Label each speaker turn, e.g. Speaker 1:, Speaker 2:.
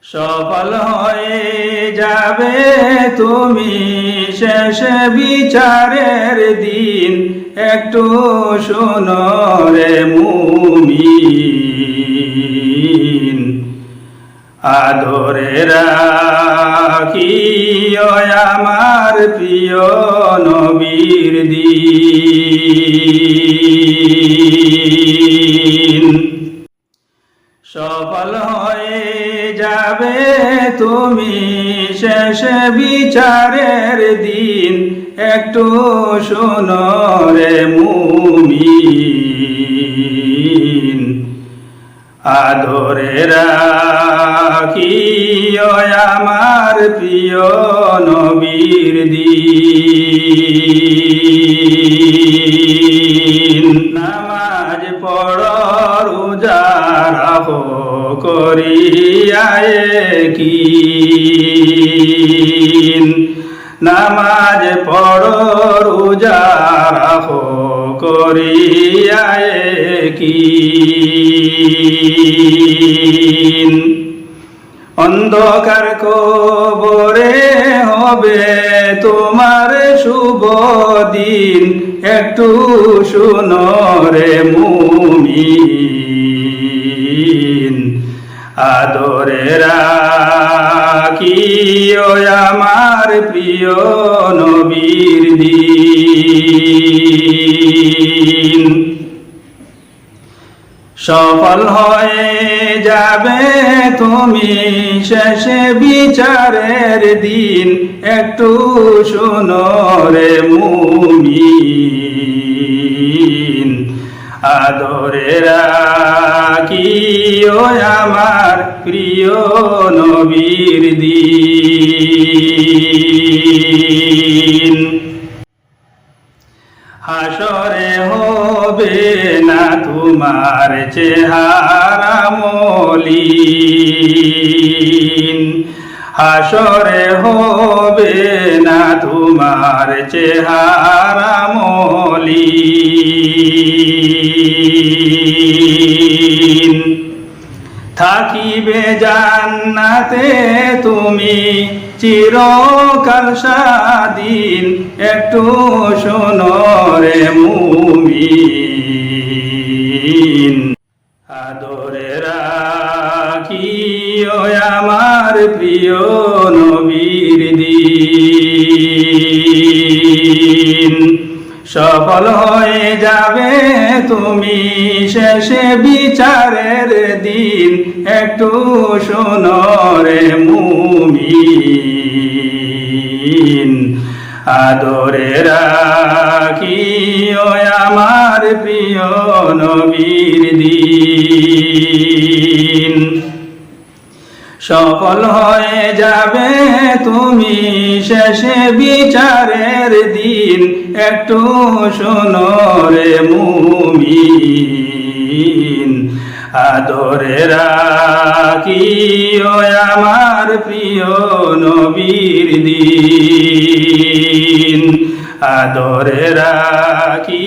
Speaker 1: সফল হয়ে যাবে তুমি শেষে বিচারের দিন। একটু শোনো রে মুমিন, আদরে রাখিও আমার প্রিয় নবীর দিন। সফল হয়ে যাবে তুমি শেষে বিচারের দিন। একটু শোনো রে মুমিন, আদরে রাখিও আমার প্রিয় নবীর দিন। নামাজ পড়ো রোজা রাখো করিয়া ইয়াকিন। নামাজ পড়ো রোজা রাখো করিয়া ইয়াকিন। অন্ধকার কবরে হবে তোমার শুভ দিন। একটু শুনো রে মুমিন, আদরে রাখিও আমার প্রিয় নবীর দিন। সফল হয়ে যাবে তুমি শেষে বিচারের দিন। একটু শোনো রে মুমিন, আদরে রাখিও আমার প্রিয় নবীর দিন। হাসরে হবে না তোমার চেহারা মলিন। হাসরে হবে না তোমার চেহারা মলিন। থাকিবে জান্নাতে তুমি চিরকাল স্বাধীন। একটু শোনো রে মুমিন, আদরে রাখিও আমার প্রিয় নবীর দিন। সফল হয়ে যাবে তুমি শেষে বিচারের দিন। একটু শোনো রে মুমিন, আদরে রাখিও আমার প্রিয় নবীর দিন। সফল হয়ে যাবে তুমি শেষে বিচারের দিন। একটু শোনো রে মুমিন, আদরে রাখিও আমার প্রিয় নবীর দিন। আদরে রাখি